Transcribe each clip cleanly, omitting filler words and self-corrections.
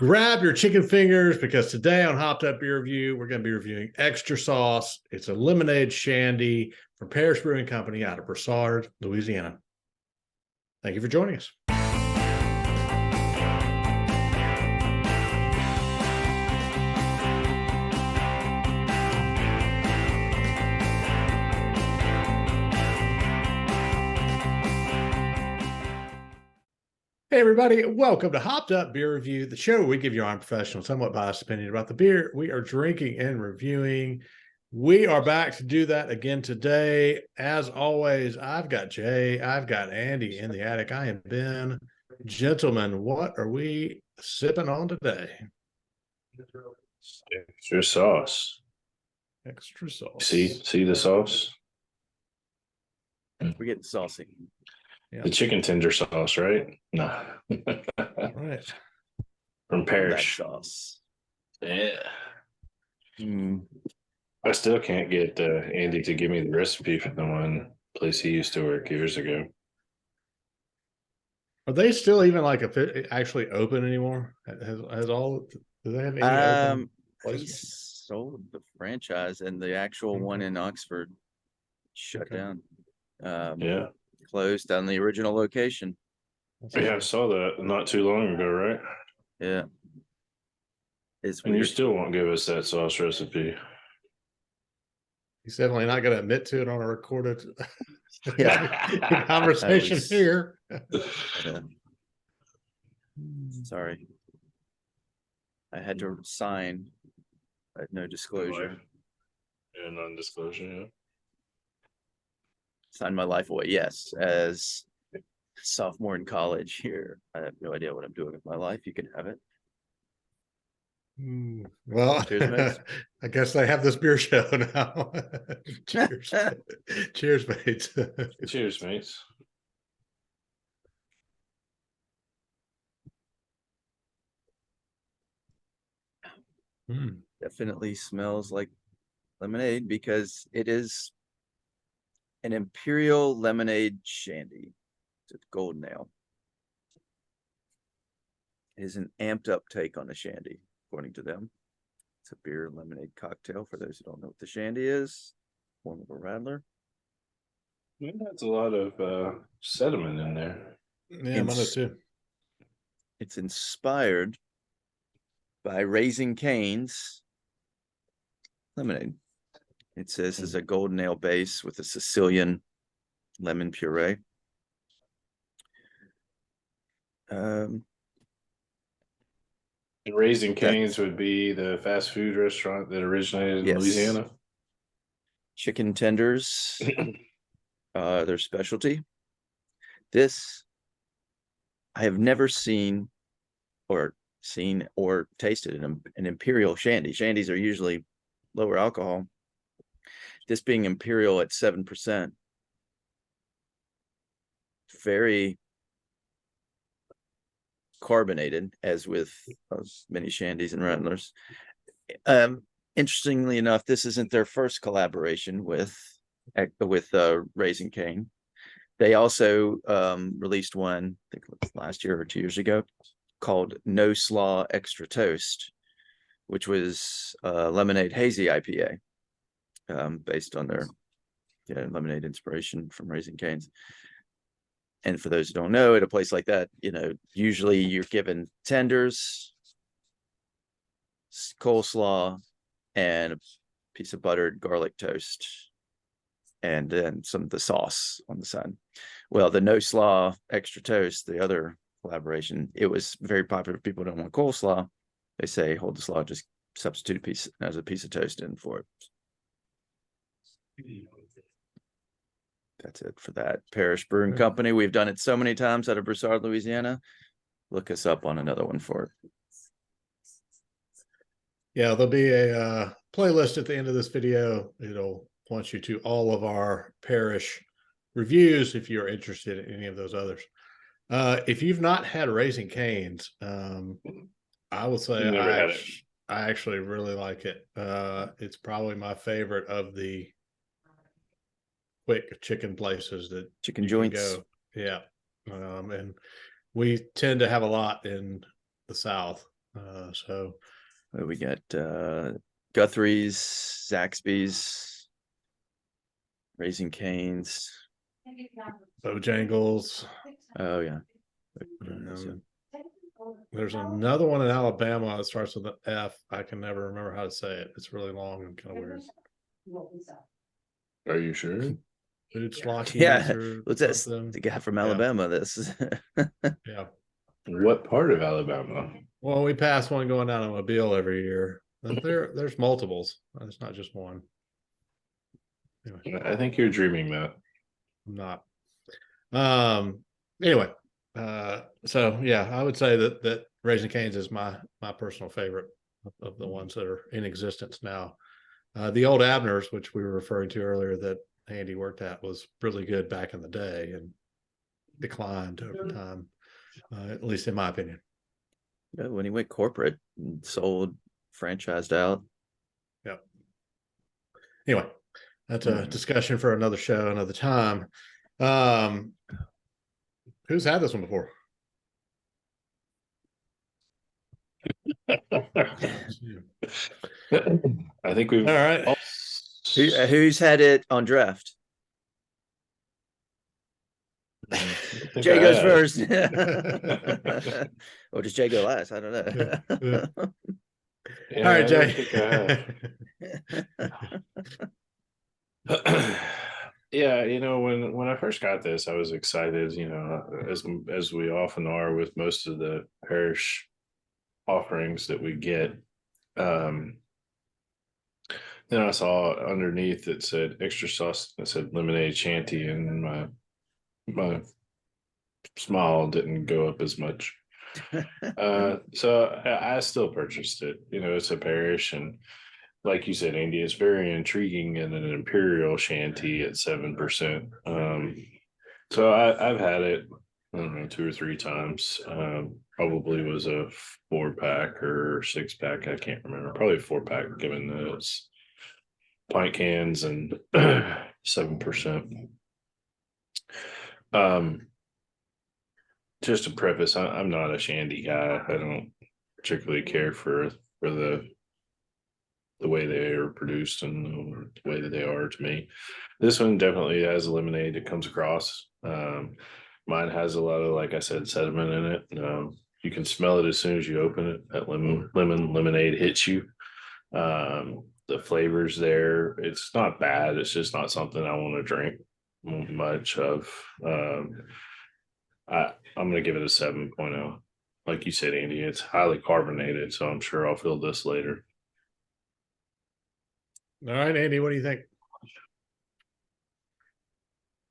grab your chicken fingers because today on Hopped Up Beer Review, we're going to be reviewing Extra Sauce. It's a lemonade shandy from Parish Brewing Company out of Broussard, Louisiana. Thank you for joining us. Hey, everybody. Welcome to Hopped Up Beer Review, the show where we give you our unprofessional, somewhat biased opinion about the beer we are drinking and reviewing. We are back to do that again today. As always, I've got Jay, I've got Andy in the attic. I am Ben. Gentlemen, what are we sipping on today? Extra sauce. Extra sauce. See the sauce? We're getting saucy. Yeah. The chicken tender sauce, right? No. Right. From Parish. Sauce. Yeah. I still can't get Andy to give me the recipe for the one place he used to work years ago. Are they still even like actually open anymore? Has all? Do they have any open places? He sold the franchise, and the actual one in Oxford shut down. Yeah. Closed down the original location. Yeah, I saw that not too long ago, right? Yeah. It's and weird. You still won't give us that sauce recipe. He's definitely not going to admit to it on a recorded conversation here. Sorry. I had to sign no disclosure. Yeah, non-disclosure, yeah. Sign my life away. Yes, as a sophomore in college here, I have no idea what I'm doing with my life. You can have it. Well, cheers, I guess they have this beer show now. Cheers. Cheers, mates. Cheers, mates. Definitely smells like lemonade because it is an Imperial lemonade shandy. It's a golden ale. It is an amped up take on a shandy, according to them. It's a beer lemonade cocktail. For those who don't know what the shandy is, form of a radler. Yeah, that's a lot of sediment in there. Yeah, mine too. It's inspired by Raising Cane's lemonade. It says it's a golden ale base with a Sicilian lemon puree. And Raising Cane's would be the fast food restaurant that originated in Louisiana. Chicken tenders, their specialty. This, I have never seen or tasted an Imperial Shandy. Shandies are usually lower alcohol. This being Imperial at 7%, very carbonated, as with many shandies and radlers. Interestingly enough, this isn't their first collaboration with Raising Cane. They also released one, I think it was last year or 2 years ago, called No Slaw Extra Toast, which was lemonade hazy IPA, based on their lemonade inspiration from Raising Cane's. And for those who don't know, at a place like that, usually you're given tenders, coleslaw, and a piece of buttered garlic toast, and then some of the sauce on the side. Well, the No Slaw Extra Toast, the other collaboration, it was very popular. If people don't want coleslaw, they say, hold the slaw, just substitute a piece of toast in for it. That's it for that. Parish Brewing Company. We've done it so many times out of Broussard, Louisiana. Look us up on another one for it. Yeah, there'll be a playlist at the end of this video. It'll point you to all of our Parish reviews if you're interested in any of those others. If you've not had Raising Cane's, I would say I actually really like it. It's probably my favorite of the quick chicken places that chicken joints go. Yeah. And we tend to have a lot in the South. So We got Guthrie's, Zaxby's, Raising Cane's. Bojangles. Oh yeah. There's another one in Alabama that starts with an F. I can never remember how to say it. It's really long and kind of weird. Are you sure? Food Slockies Yeah, or what's that? something. The guy from Yeah. Alabama. This is Yeah. What part of Alabama? Well, we pass one going down to Mobile every year. But there's multiples. It's not just one. Anyway, I think you're dreaming, Matt. I'm not. Anyway, so yeah, I would say that Raising Cane's is my personal favorite of the ones that are in existence now. The old Abner's, which we were referring to earlier, that Andy worked at, was really good back in the day and declined over time, at least in my opinion. yeah, when he went corporate and sold, franchised out. Yeah. Anyway, that's a discussion for another show, another time. Who's had this one before? I think we've All right. Who's had it on draft? Jay goes first. Or does Jay go last? I don't know. Yeah. Yeah, All right, I Jay. don't think I have. Yeah, when I first got this, I was excited, as we often are with most of the parish offerings that we get. Then I saw underneath it said extra sauce, it said lemonade shanty, and my smile didn't go up as much. So I still purchased it. It's a parish, and like you said, Andy, it's very intriguing in an Imperial Shanty at 7%. So I've had it, I don't know, 2 or 3 times. Probably was a 4-pack or 6-pack. I can't remember. Probably a 4-pack, given that it's pint cans and 7%. Just to preface, I'm not a shandy guy. I don't particularly care for the way they are produced and the way that they are to me. This one definitely has a lemonade. It comes across. Mine has a lot of, like I said, sediment in it. You can smell it as soon as you open it. That lemonade hits you. The flavors there. It's not bad. It's just not something I want to drink much of. I'm going to give it a 7.0. Like you said, Andy, it's highly carbonated, so I'm sure I'll fill this later. All right, Andy, what do you think?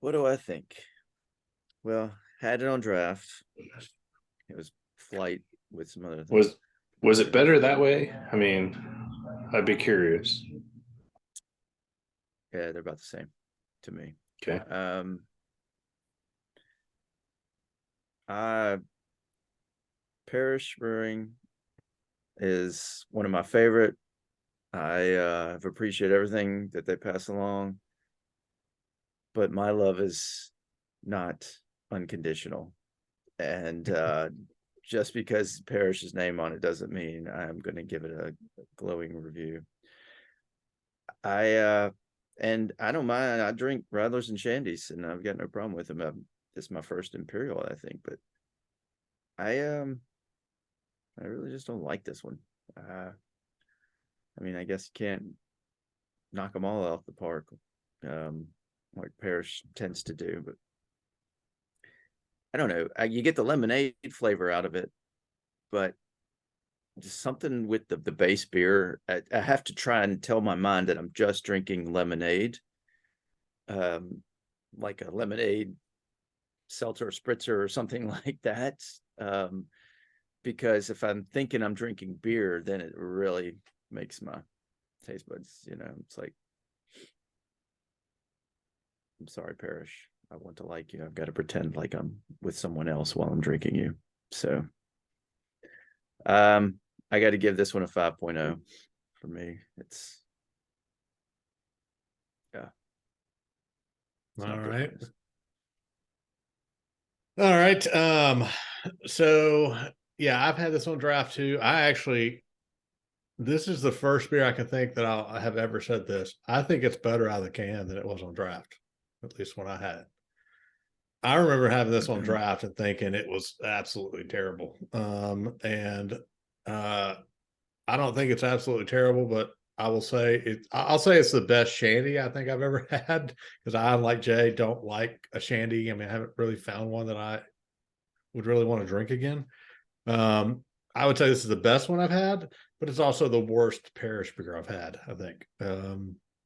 What do I think? Well, had it on draft. It was flight with some other things. Was it better that way? I mean, I'd be curious. Yeah, they're about the same to me. Okay. Parish Brewing is one of my favorite. I have appreciated everything that they pass along, but my love is not unconditional. And just because Parish's name on it doesn't mean I'm going to give it a glowing review. And I don't mind. I drink Radlers and Shandies, and I've got no problem with them. This is my first Imperial, I think, but I really just don't like this one. I mean, I guess you can't knock them all off the park, like Parish tends to do, but I don't know. You get the lemonade flavor out of it, but just something with the base beer. I have to try and tell my mind that I'm just drinking lemonade, like a lemonade seltzer spritzer or something like that. Because if I'm thinking I'm drinking beer, then it really makes my taste buds, it's like, I'm sorry, Parish. I want to like you. I've got to pretend like I'm with someone else while I'm drinking you. So, I got to give this one a 5.0 for me. It's, yeah. All right. All right. So yeah, I've had this on draft too. This is the first beer I can think that I have ever said this. I think it's better out of the can than it was on draft, at least when I had it. I remember having this on draft and thinking it was absolutely terrible. And I don't think it's absolutely terrible, but I'll say it's the best shandy I think I've ever had, because I, like Jay, don't like a shandy. I mean, I haven't really found one that I would really want to drink again. I would say this is the best one I've had, but it's also the worst Parish beer I've had, I think.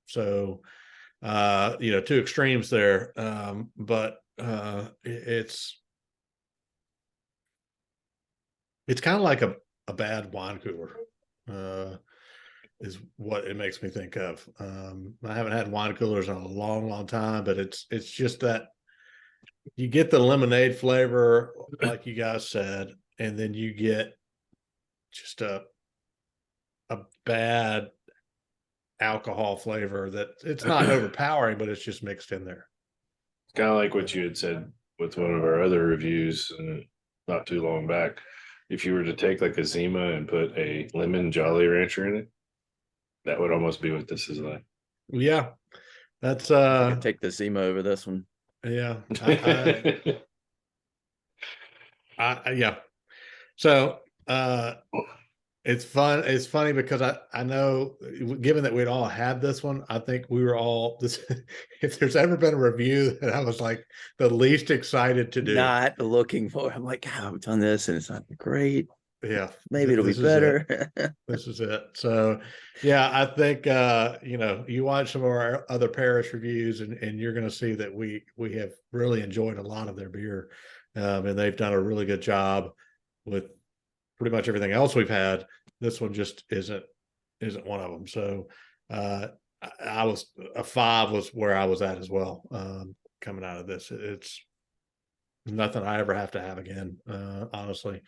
So two extremes there. But it's kind of like a bad wine cooler, is what it makes me think of. I haven't had wine coolers in a long, long time, but it's just that you get the lemonade flavor, like you guys said, and then you get just a bad alcohol flavor that it's not overpowering, but it's just mixed in there. Kind of like what you had said with one of our other reviews not too long back. If you were to take like a Zima and put a lemon Jolly Rancher in it, that would almost be what this is like. Yeah, that's I could take the Zima over this one. Yeah, yeah. So it's fun. It's funny because I know, given that we'd all had this one, I think we were all this. If there's ever been a review that I was like the least excited to do, Not looking for. I'm like, oh, I've done this and it's not great. Yeah, Maybe it'll be better. This is it. So yeah, I think you watch some of our other Parish reviews and you're going to see that we have really enjoyed a lot of their beer, and they've done a really good job with pretty much everything else we've had. This one just isn't one of them. So I was a 5 was where I was at as well. Coming out of this, it's nothing I ever have to have again, honestly.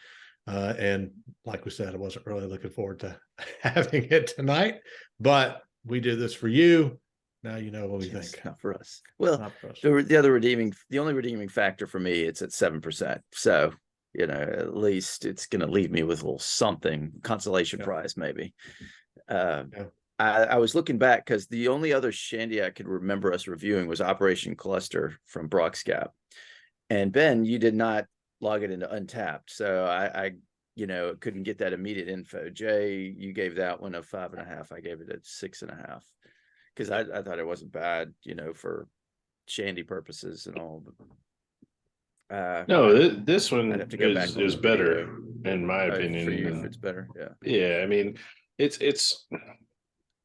And like we said, I wasn't really looking forward to having it tonight, but we did this for you. Now you know what we think. Not for us. Well, For us. the only redeeming factor for me, it's at 7%. So, at least it's going to leave me with a little something, consolation prize, maybe. I was looking back because the only other shandy I could remember us reviewing was Operation Cluster from Brock's Gap. And Ben, you did not log it into Untapped, so I couldn't get that immediate info. Jay, you gave that one a 5.5. I gave it a 6.5 because I thought it wasn't bad, for shandy purposes and all. No, this one I'd have to go back is better in my opinion. For you, if it's better, yeah. Yeah, I mean, it's.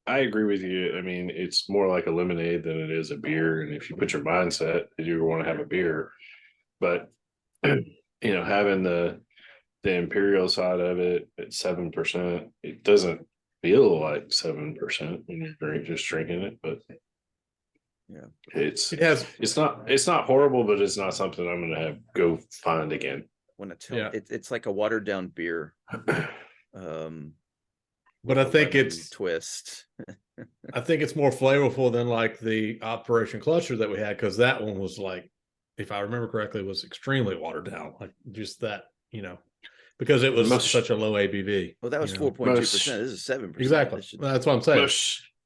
I agree with you. I mean, it's more like a lemonade than it is a beer, and if you put your mindset that you want to have a beer, but having the Imperial side of it at 7%, it doesn't feel like 7% when you're just drinking it, but yeah, it's not horrible, but it's not something I'm gonna go find again. It's like a watered down beer. But I think it's twist. I think it's more flavorful than like the Operation Cluster that we had, because that one was like, if I remember correctly, was extremely watered down, like just that, because it was such a low ABV. Well, that was 4.2%. This is 7%. Exactly. That's what I'm saying.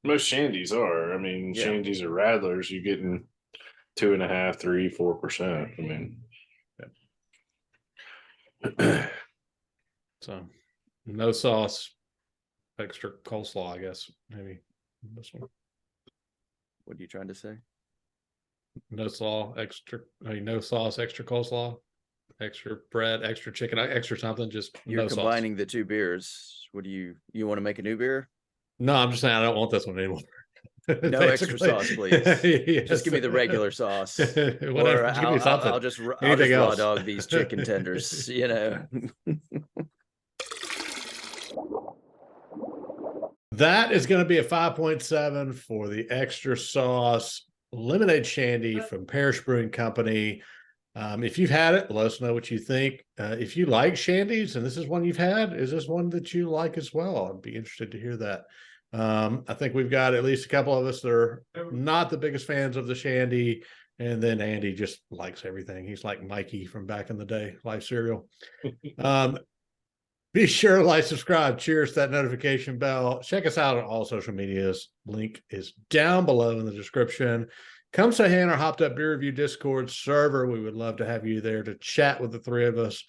Most shandies are. I mean, shandies are radlers. You're getting 2.5%, 3%, 4%. I mean, so no sauce, extra coleslaw, I guess. Maybe this one. What are you trying to say? No sauce, extra coleslaw, extra bread, extra chicken, extra something. Just you're combining the two beers. What do you want to make a new beer? No, I'm just saying I don't want this one anymore. No extra sauce, please. Yes. Just give me the regular sauce. Whatever. Or I'll just raw dog these chicken tenders. That is going to be a 5.7 for the extra sauce lemonade shandy from Parish Brewing Company. If you've had it, let us know what you think. If you like shandies and this is one you've had, is this one that you like as well? I'd be interested to hear that. I think we've got at least a couple of us that are not the biggest fans of the shandy, and then Andy just likes everything. He's like Mikey from back in the day, Life Cereal. Be sure to like, subscribe, cheers, that notification bell. Check us out on all social medias. Link is down below in the description. Come say hey in our Hopped Up Beer Review Discord server. We would love to have you there to chat with the three of us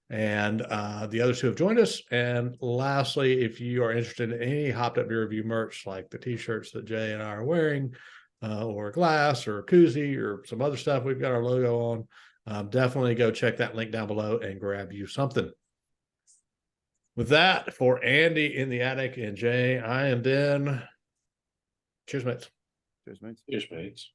and the others who have joined us. And lastly, if you are interested in any Hopped Up Beer Review merch, like the t-shirts that Jay and I are wearing, or a glass or a koozie or some other stuff we've got our logo on, definitely go check that link down below and grab you something. With that, for Andy in the attic and Jay, I am Ben. Cheers, mates. Cheers, mates. Cheers, mates.